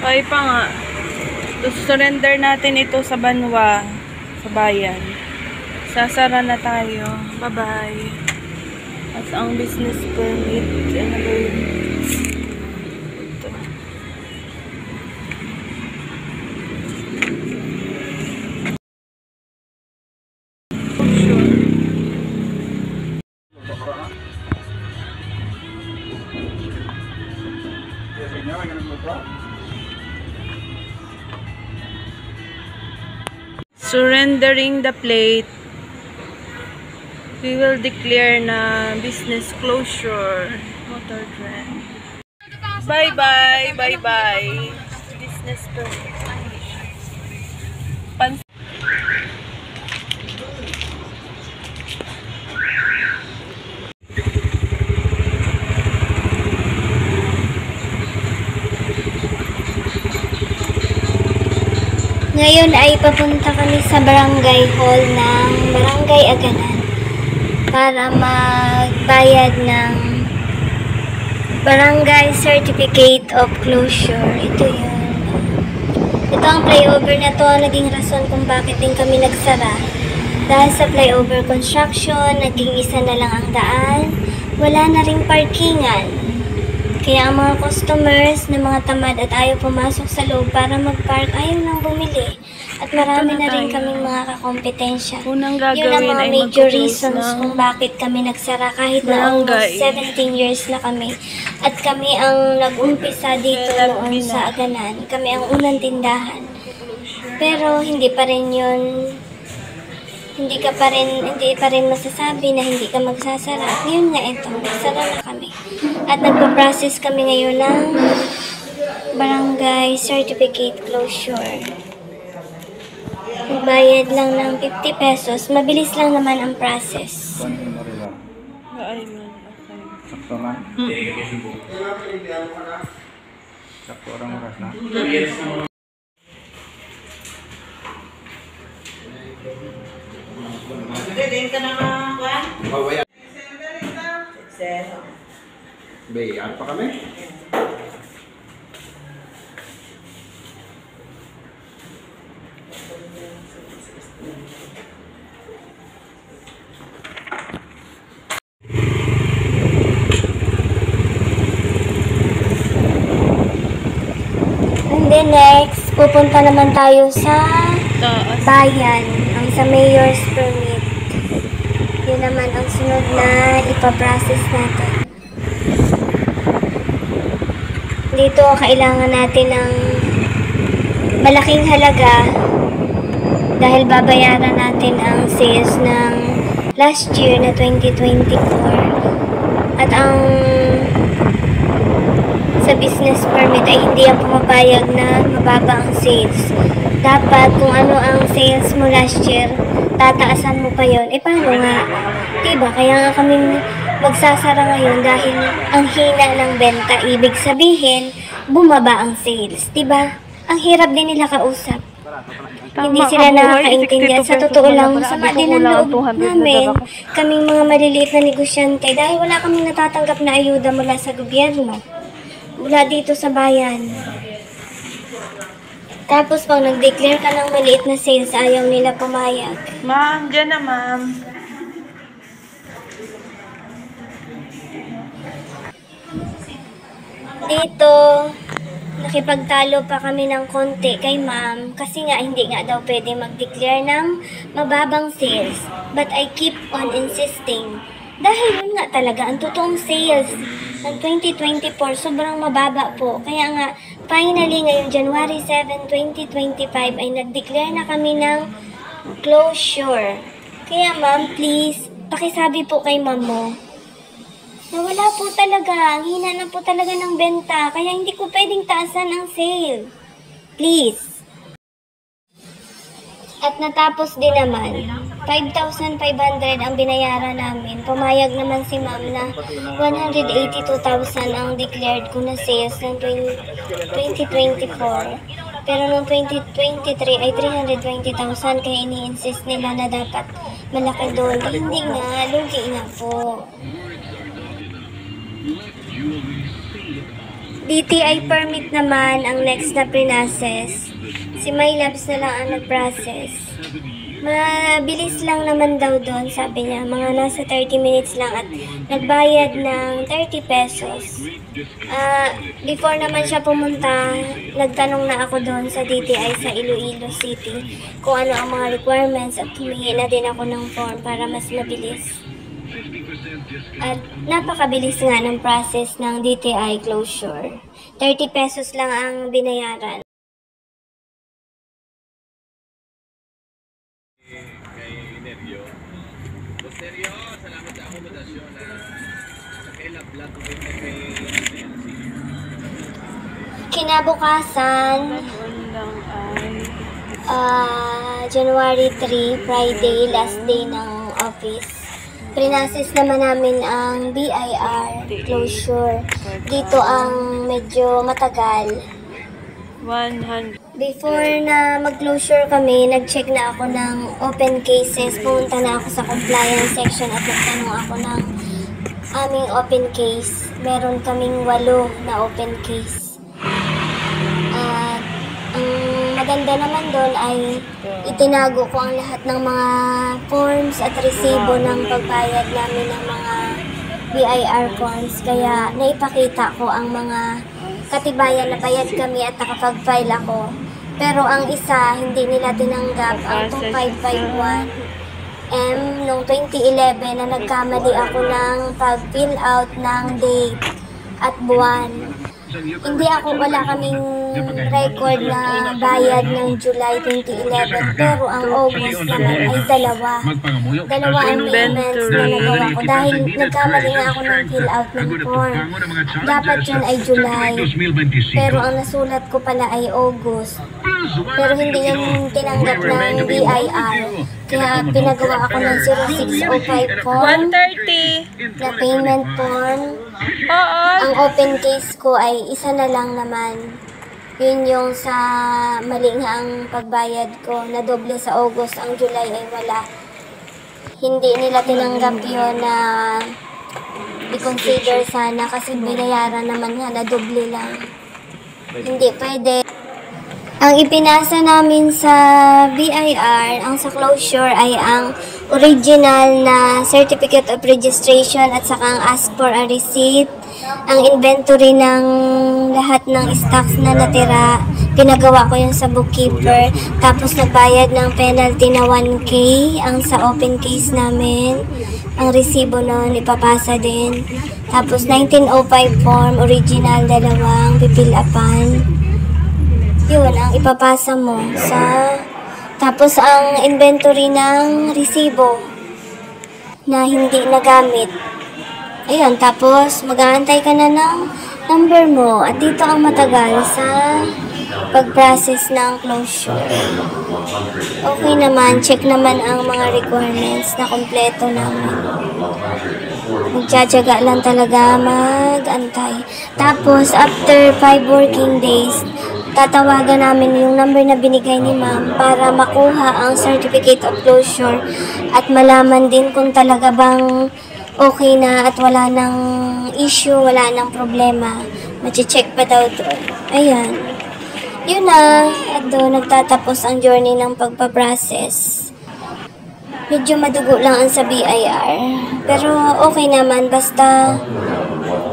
Kaya pa nga. Surrender natin ito sa Banwa. Sa bayan. Sasara na tayo. Bye-bye. At ang business permit. Ano ba yun? Ito. Surrendering the plate. We will declare na business closure. Motor trend. Bye-bye. Bye-bye. Business permit. Ngayon ay papunta kami sa barangay hall ng Barangay Aganan para magbayad ng Barangay Certificate of Closure. Ito yun. Ito ang flyover na to ang naging rason kung bakit din kami nagsara. Dahil sa flyover construction, naging isa na lang ang daan. Wala na ring parkingan. Kaya ang mga customers na mga tamad at ayaw pumasok sa loob para mag-park, ayaw nang bumili. At marami na rin kaming mga kakompetensya. Unang Yun gagawin ang mga ay major mag-close reasons ng kung bakit kami nagsara kahit na almost 17 years na kami. At kami ang nag-umpisa dito noon sa Aganan. Kami ang unang tindahan. Pero hindi pa rin yun, hindi pa rin masasabi na hindi ka magsasara. Ngayon nga ito, nagsara na kami. At nagpa-process kami ngayon ng Barangay Certificate Closure. Magbayad lang ng 50 pesos. Mabilis lang naman ang process. Ay, man. Okay. Sakto na? Sakto orang oras na? Din ka na nga, Babaya. Zero. Bayar pa kami? And then next, pupunta naman tayo sa bayan, ang sa mayor's permit. Yun naman ang sunod na ipaprocess natin. Dito kailangan natin ng malaking halaga dahil babayaran natin ang sales ng last year na 2024. At ang sa business permit ay hindi ang pumapayag na mababa ang sales. Dapat kung ano ang sales mo last year, tataasan mo pa yun. Eh paano nga? Diba? Kaya nga kaming magsasara ngayon dahil ang hina ng benta. Ibig sabihin, bumaba ang sales. Diba? Ang hirap din nila kausap. Hindi sila nakakaintindihan. Sa totoo lang, masama din ang loob namin. Kaming mga maliliit na negosyante dahil wala kaming natatanggap na ayuda mula sa gobyerno. Mula dito sa bayan. Tapos pag nag-declare ka ng maliit na sales, ayaw nila pumayag. Ma'am, dyan na ma'am. Dito, nakipagtalo pa kami ng konti kay ma'am kasi nga hindi nga daw pwede mag-declare ng mababang sales. But I keep on insisting. Dahil yun nga talaga, ang totoong sales ng 2024 sobrang mababa po. Kaya nga, finally ngayon January 7, 2025 ay nag-declare na kami ng closure. Kaya ma'am, please, pakisabi po kay ma'am mo na wala po talaga, ang hina na po talaga ng benta. Kaya hindi ko pwedeng taasan ang sale. Please. At natapos din naman, 5,500 ang binayaran namin. Pumayag naman si ma'am na 182,000 ang declared ko na sales ng 2024. Pero noong 2023 ay 320,000 kaya ini-insist nila na dapat malaki doon. Hindi nga, lugi nga po. DTI permit naman ang next na prinocess. Si My Labs na lang ang nag-process. Mabilis lang naman daw doon, sabi niya. Mga nasa 30 minutes lang at nagbayad ng 30 pesos. Before naman siya pumunta, nagtanong na ako doon sa DTI sa Iloilo City kung ano ang mga requirements at humingi na din ako ng form para mas mabilis. At napakabilis nga ng process ng DTI closure. 30 pesos lang ang binayaran. Kinabukasan, January 3, Friday, last day ng office. Prinocess naman namin ang BIR closure. Dito ang medyo matagal. 100. Before na mag-closure kami, nag-check na ako ng open cases. Pumunta na ako sa compliance section at nagtanong ako ng aming open case. Meron kaming 8 na open case. At ang maganda naman doon ay itinago ko ang lahat ng mga forms at resibo ng pagbayad namin ng mga BIR forms. Kaya naipakita ko ang mga katibayan na bayad kami at nakapag-file ako. Pero ang isa, hindi nila tinanggap ang 2551M noong 2011 na nagkamali ako ng pag-fill out ng date at buwan. Wala kaming record na bayad ng July 2011, pero ang August naman ay dalawa. Dalawa ang payments na nagawa ko dahil nagkamali nga ako ng fill out ng form. Dapat yun ay July, pero ang nasulat ko pala ay August. Pero hindi yung tinanggap ng BIR. Kaya pinagawa ako ng 0605 form 130. na payment form. Oo. Ang open case ko ay isa na lang naman. Yun yung sa mali nga ang pagbayad ko na doble sa August, ang July ay wala. Hindi nila tinanggap yun na i-consider sana kasi binayaran naman nga na doble lang. Hindi pwede. Ang ipinasa namin sa BIR, ang sa closure ay ang original na certificate of registration at saka ang ask for a receipt. Ang inventory ng lahat ng stocks na natira, pinagawa ko yun sa bookkeeper. Tapos nagbayad ng penalty na 1K ang sa open case namin. Ang resibo nun, ipapasa din. Tapos 1905 form, original, 2 pipilapan. Yun, ang ipapasa mo sa... Tapos, ang inventory ng resibo na hindi nagamit. Ayun, tapos, mag-aantay ka na ng number mo. At dito ang matagal sa pag-process ng closure. Okay naman, check naman ang mga requirements na kompleto namin. Magtsatsaga lang talaga mag-antay. Tapos, after 5 working days, tatawagan namin yung number na binigay ni ma'am para makuha ang certificate of closure at malaman din kung talaga bang okay na at wala nang issue, wala nang problema. Machi-check pa daw doon. Ayan. Yun na. At doon nagtatapos ang journey ng pagpaprocess. Medyo madugo lang ang sa BIR. Pero okay naman basta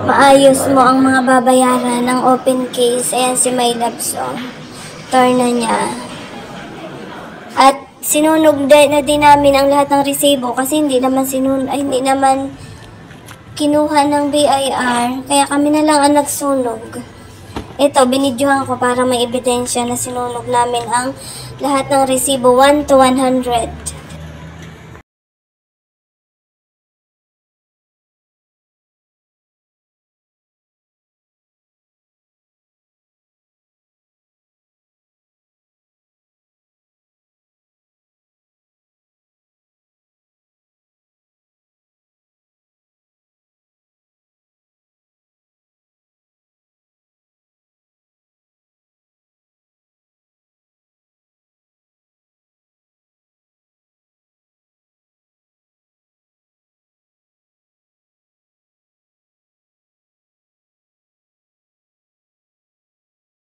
maayos mo ang mga babayaran ng open case. Ayan si My Labs, oh. Turn na niya. At sinunog na din namin ang lahat ng resibo kasi hindi naman kinuha ng BIR. Kaya kami na lang ang nagsunog. Ito, binidyohan ko para may ebidensya na sinunog namin ang lahat ng resibo 1 to 100.